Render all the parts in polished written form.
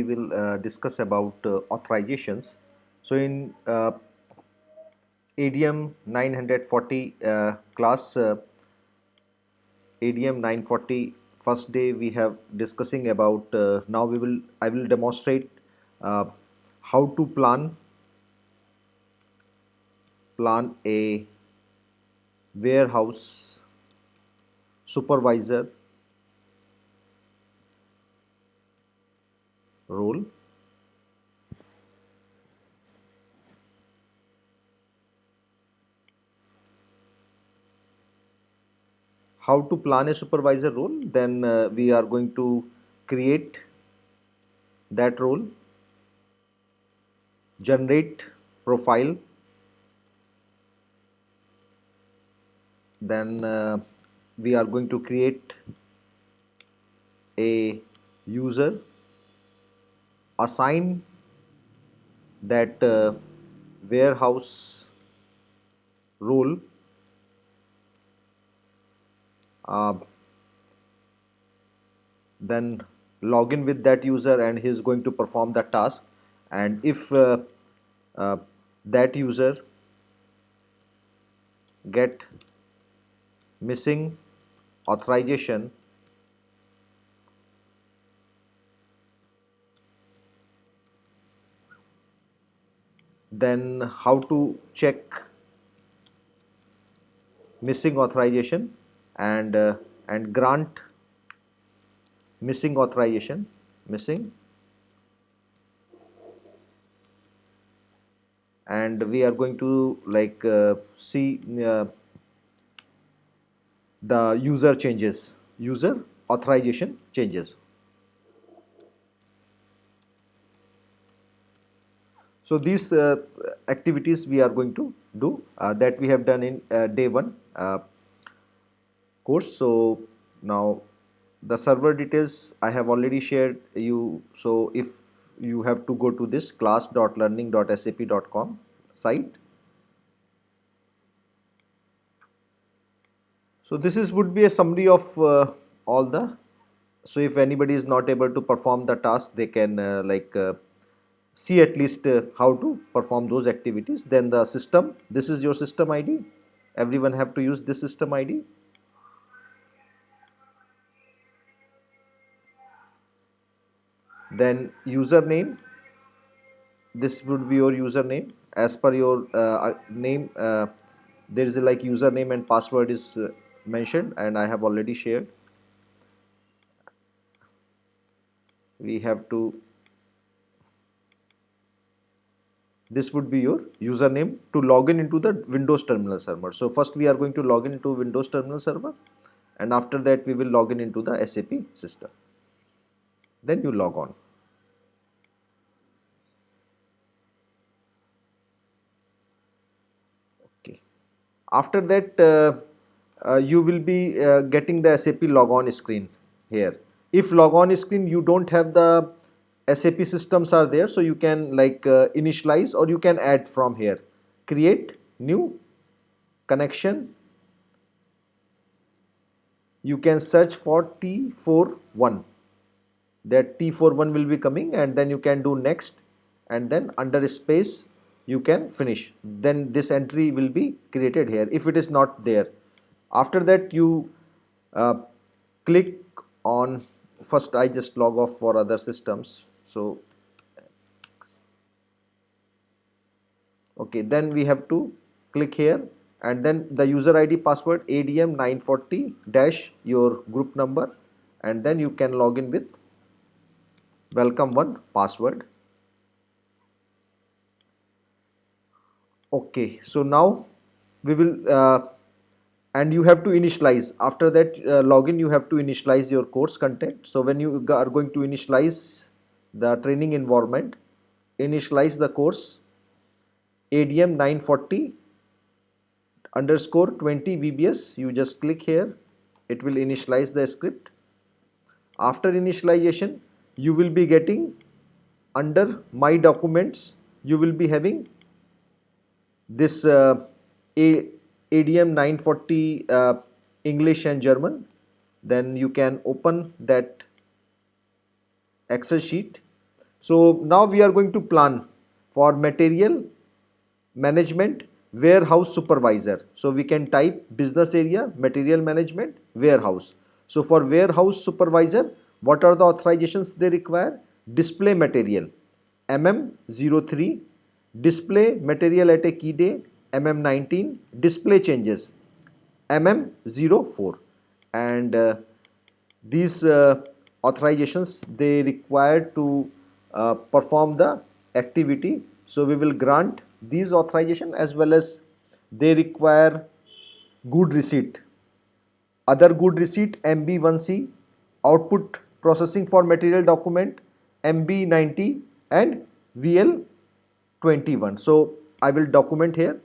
we will discuss about authorizations. So in ADM 940 class, ADM 940 first day we have discussing about now I will demonstrate uh, how to plan a warehouse supervisor role. How to plan a supervisor role, then we are going to create that role, generate profile, then we are going to create a user, assign that warehouse role, uh, then log in with that user and he is going to perform the task. And if uh, that user get missing authorization, then how to check missing authorization and grant missing, and we are going to see the user authorization changes. So these activities we are going to do that we have done in day one course. So now the server details I have already shared you. So if you have to go to this class.learning.sap.com site. So this is would be a summary of all the. So if anybody is not able to perform the task, they can see at least how to perform those activities. Then the system. This is your system ID. Everyone have to use this system ID. Then username. This would be your username as per your name. There is a like username and password is mentioned, and I have already shared. We have to, this would be your username to log in into the Windows terminal server. So first we are going to log in into Windows terminal server, and after that we will log in into the SAP system. Then you log on. Okay. After that you will be getting the SAP logon screen here. If logon screen you don't have, the SAP systems are there, so you can initialize or you can add from here. Create new connection. You can search for T41. That T41 will be coming, and then you can do next, and then under space you can finish. Then this entry will be created here if it is not there. After that you uh, click on, first I just log off for other systems. So okay, then we have to click here, and then the user ID password ADM 940 dash your group number, and then you can log in with welcome one password. Okay, so now we will and you have to initialize. After that login, you have to initialize your course content. So when you are going to initialize the training environment, initialize the course ADM 940 underscore 20 VBS. You just click here, it will initialize the script. After initialization, you will be getting under my documents, you will be having this ADM 940 English and German. Then you can open that Excel sheet. So now we are going to plan for material management warehouse supervisor. So we can type business area, material management, warehouse. So for warehouse supervisor, what are the authorizations they require? Display material MM03, display material at a key day MM19, display changes MM04, and these authorizations they require to perform the activity. So we will grant these authorization, as well as they require good receipt, other good receipt MB1C, output processing for material document MB90, and VL21. So I will document here.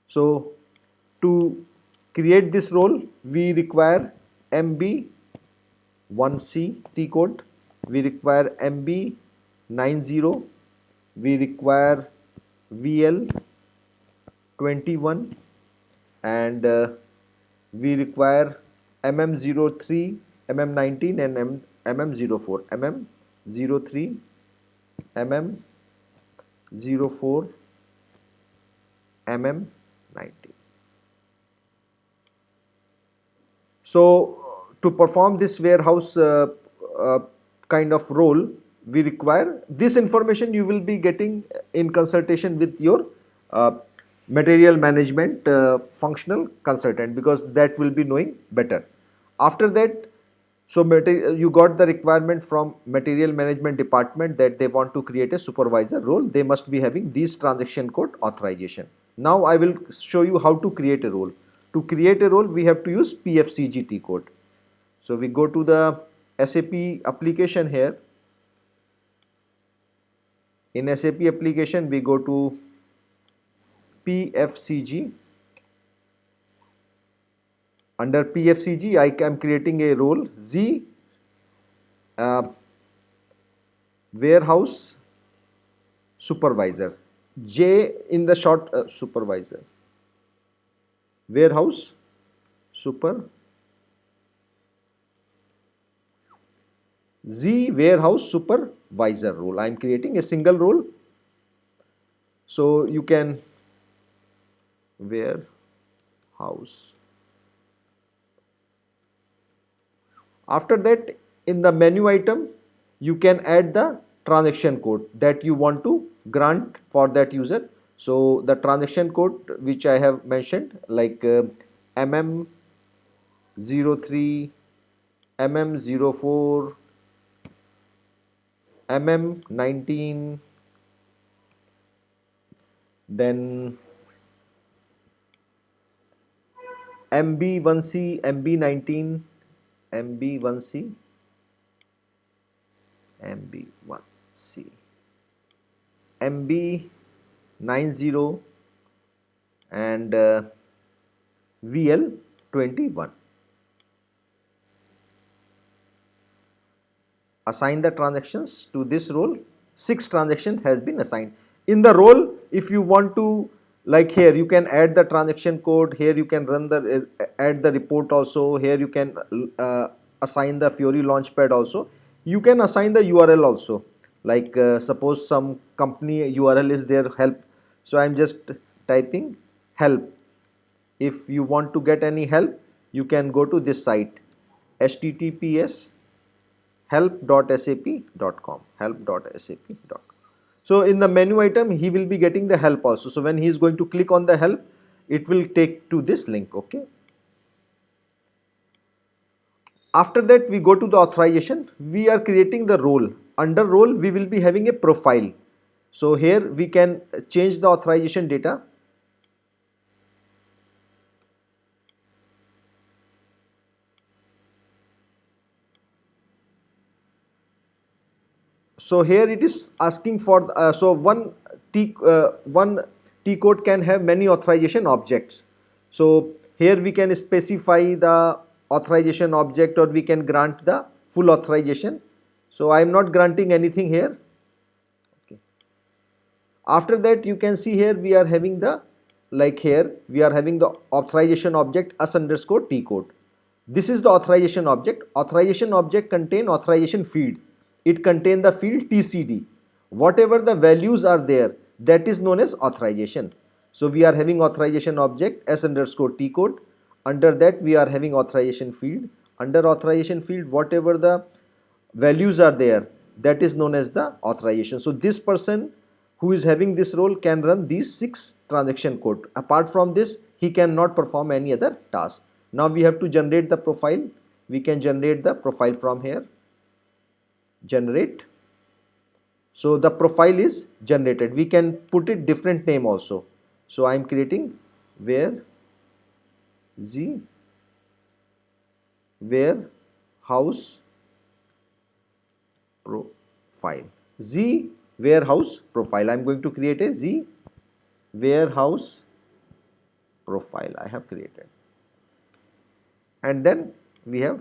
So to create this role, we require MB1C T code, we require MB90, we require VL21, and we require MM03, MM19, and MM04. MM03, MM04, MM90. So to perform this warehouse kind of role, we require this information you will be getting in consultation with your material management functional consultant, because that will be knowing better. After that, so you got the requirement from material management department that they want to create a supervisor role. They must be having these transaction code authorization. Now I will show you how to create a role. To create a role, we have to use PFCGT code. So we go to the SAP application here. In SAP application, we go to PFCG. Under PFCG, I am creating a role Z warehouse supervisor, J in the short supervisor, warehouse super, Z warehouse supervisor role. I am creating a single role. So you can warehouse. After that, in the menu item, you can add the transaction code that you want to grant for that user. So the transaction code which I have mentioned, like MM03, MM04, MM19, then MB1C, MB19, MB1C, MB1C, MB90, and VL21. Assign the transactions to this role. 6 transactions has been assigned. In the role, if you want to, like here, you can add the transaction code. Here you can run the add the report also. Here you can assign the Fiori Launchpad also. You can assign the URL also. Like suppose some company URL is there, help. So I am just typing help. If you want to get any help, you can go to this site, https help.sap.com, help.sap.com. So in the menu item, he will be getting the help also. So when he is going to click on the help, it will take to this link. Okay. After that, we go to the authorization. We are creating the role. Under role, we will be having a profile. So here we can change the authorization data. So here it is asking for so one T code can have many authorization objects. So here we can specify the authorization object, or we can grant the full authorization. So I am not granting anything here. Okay. After that, you can see here we are having the, like here we are having the authorization object us_T code. This is the authorization object. Authorization object contain authorization field. it contains the field TCD. Whatever the values are there, that is known as authorization. So we are having authorization object s underscore T code. Under that we are having authorization field. Under authorization field, whatever the values are there, that is known as the authorization. So this person who is having this role can run these 6 transaction code. Apart from this, he cannot perform any other task. Now we have to generate the profile. We can generate the profile from here. Generate. So the profile is generated. We can put it different name also. So I am creating where Z warehouse profile. Z warehouse profile. I am going to create a Z warehouse profile. I have created. And then we have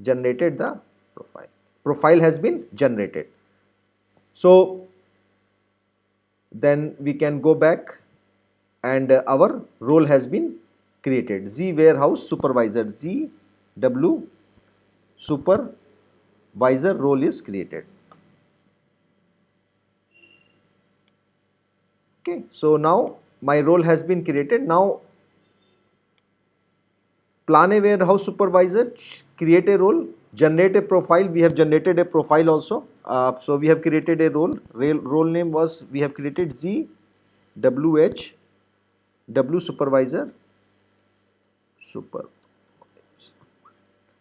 generated the profile. Profile has been generated. So then we can go back and our role has been created. Z warehouse supervisor, Z W supervisor role is created. Okay, so now my role has been created. Now plan a warehouse supervisor, create a role, generate a profile. We have generated a profile also. So we have created a role. Role name was, we have created Z WH W supervisor.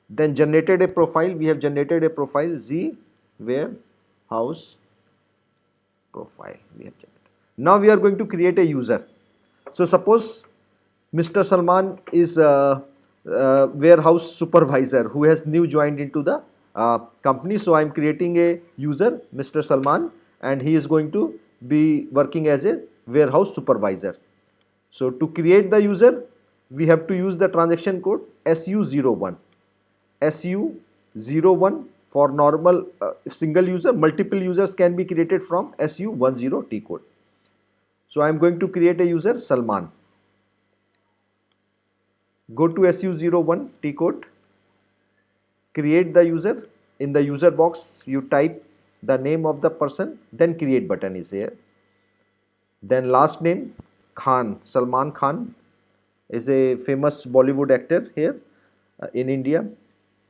Then generated a profile. We have generated a profile Z warehouse profile. We have generated. Now we are going to create a user. So suppose Mr. Salman is a warehouse supervisor who has new joined into the company. So I am creating a user, Mr. Salman, and he is going to be working as a warehouse supervisor. So to create the user, we have to use the transaction code SU01. SU01 for normal single user. Multiple users can be created from SU10 T code. So I am going to create a user Salman. Go to SU01 T code, create the user. In the user box, you type the name of the person, then create button is here. Then last name Khan, Salman Khan is a famous Bollywood actor here in India.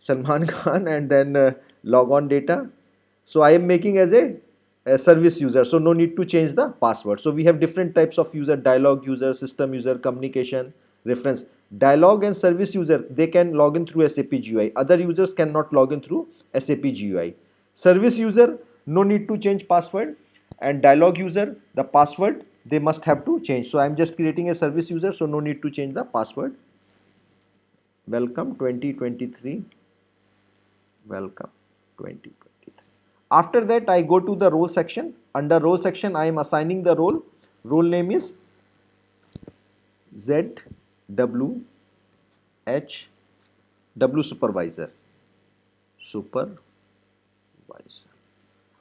Salman Khan, and then log on data. So I am making as a service user, so no need to change the password. So we have different types of user: dialog user, system user, communication, reference. Dialog and service user, they can log in through SAP GUI. Other users cannot log in through SAP GUI. Service user, no need to change password, and dialog user, the password they must have to change. So I am just creating a service user, so no need to change the password. Welcome 2023. Welcome 2023. After that, I go to the role section. Under role section, I am assigning the role. Role name is ZWH W supervisor.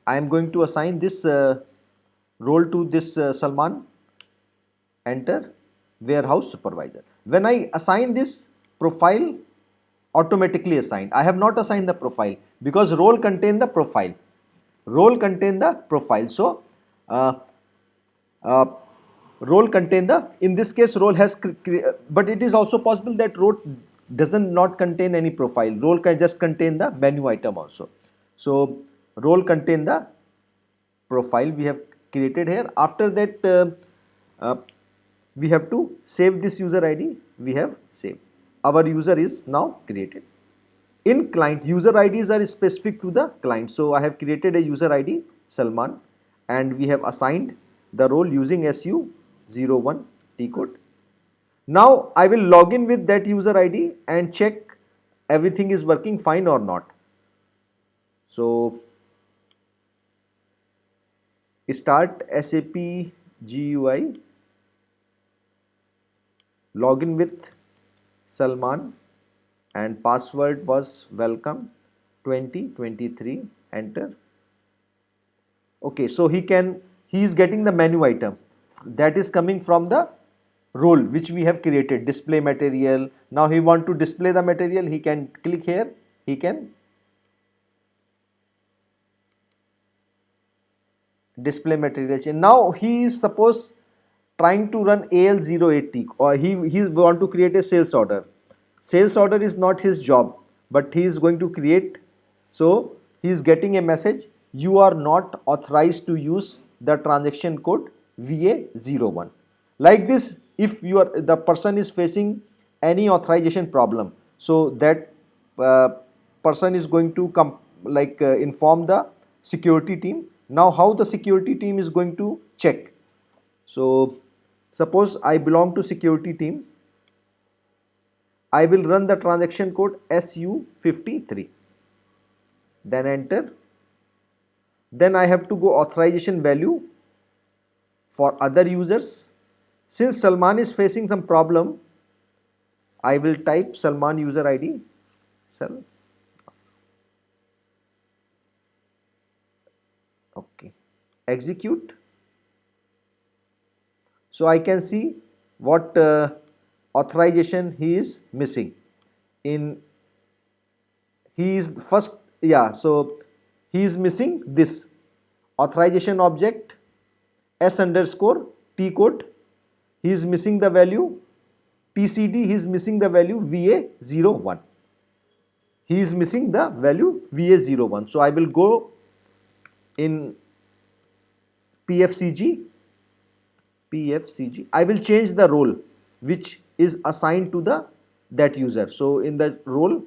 I am going to assign this role to this Salman. Enter warehouse supervisor. When I assign this, profile automatically assigned. I have not assigned the profile because role contain the profile. Role contain the profile. So role contain the, in this case role has, but it is also possible that role doesn't not contain any profile. Role can just contain the menu item also. So role contain the profile we have created here. After that we have to save this user ID. We have saved. Our user is now created. In client, user IDs are specific to the client. So I have created a user ID Salman, and we have assigned the role using SU01 T code. Now I will log in with that user ID and check everything is working fine or not. So start SAP GUI, login with Salman, and password was welcome 2023. Enter. Okay, so he is getting the menu item that is coming from the role which we have created, display material. Now he want to display the material, he can click here, he can display material change. Now he is suppose trying to run AL08T, or he want to create a sales order. Sales order is not his job, but he is going to create. So he is getting a message, you are not authorized to use the transaction code VA01. Like this, if the person is facing any authorization problem, so that uh, person is going to inform the security team. Now how the security team is going to check? So suppose I belong to security team, I will run the transaction code SU53, then enter. Then I have to go authorization value for other users. Since Salman is facing some problem, I will type Salman user ID. Okay, execute. So I can see what authorization he is missing. In he is first, yeah, so he is missing this authorization object S underscore T code. He is missing the value TCD, he is missing the value VA01. He is missing the value VA01. So I will go in PFCG. I will change the role which is assigned to that user. So in the role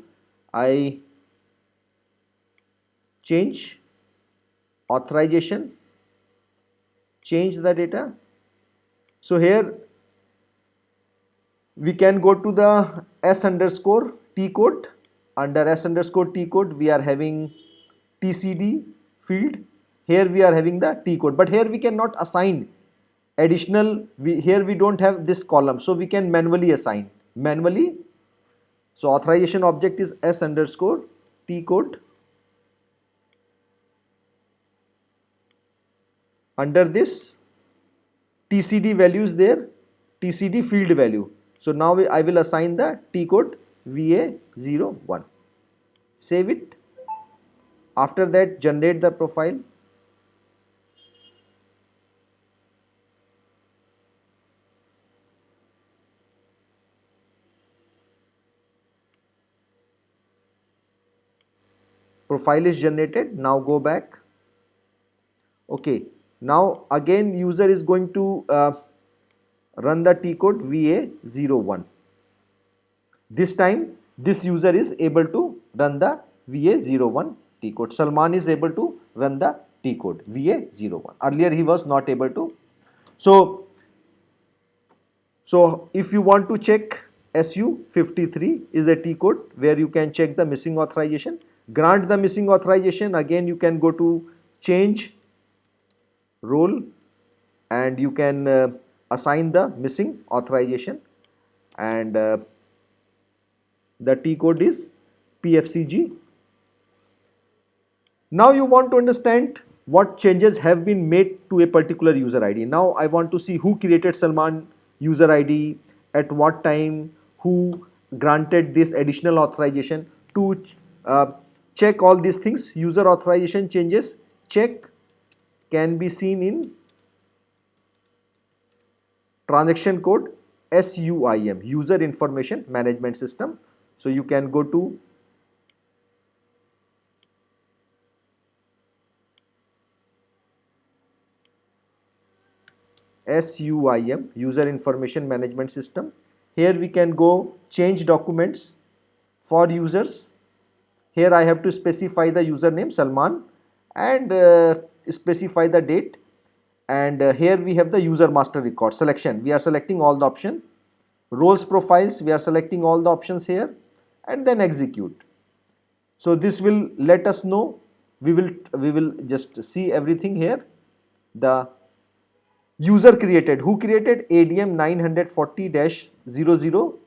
I change authorization, change the data. So here we can go to the S underscore T code. Under S underscore T code we are having TCD field. Here we are having the T code, but here we cannot assign additional. Here we don't have this column, so we can manually assign manually. So authorization object is S underscore T code. Under this TCD value is there, TCD field value. So now I will assign the T code VA01. Save it. After that, generate the profile. Profile is generated. Now go back. Okay. Now again user is going to run the T code VA01. This time this user is able to run the VA01 T code. Salman is able to run the T code VA01. Earlier he was not able to. So if you want to check SU53 is a T code where you can check the missing authorization. Grant the missing authorization. Again you can go to change role and you can assign the missing authorization, and the T code is PFCG. Now you want to understand what changes have been made to a particular user ID. Now I want to see who created Salman user ID, at what time, who granted this additional authorization. To check all these things, user authorization changes check can be seen in transaction code SUIM, user information management system. So you can go to SUIM, user information management system. Here we can go change documents for users. Here I have to specify the username Salman and specify the date, and here we have the user master record selection. We are selecting all the option. Roles profiles, we are selecting all the options here, and then execute. So this will let us know, we will just see everything here. The user created, who created ADM 940-00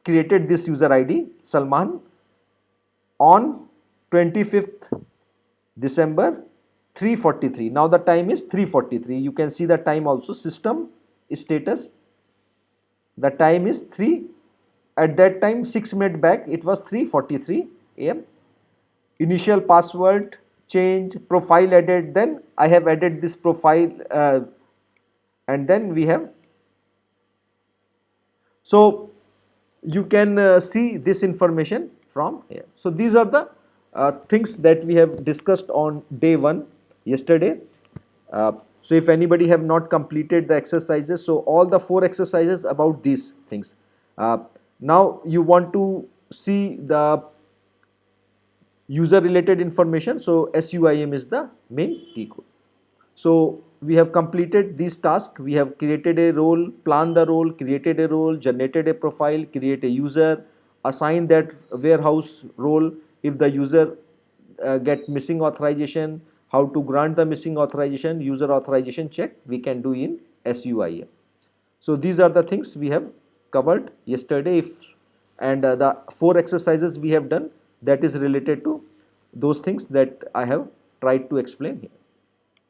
created this user ID Salman on 25th December 3:43. Now the time is 3:43. You can see the time also, system status. The time is 3. At that time 6 minutes back it was 3:43 AM. Initial password change, profile added, then I have added this profile and then we have, so you can see this information from here. So these are the things that we have discussed on day 1 yesterday. So if anybody have not completed the exercises, so all the 4 exercises about these things. Now you want to see the user related information, so SUIM is the main key code. So we have completed these tasks. We have created a role, planned the role, created a role, generated a profile, create a user, assign that warehouse role. If the user get missing authorization, how to grant the missing authorization, user authorization check, we can do in SUIM. So these are the things we have covered yesterday. And the 4 exercises we have done, that is related to those things that I have tried to explain here.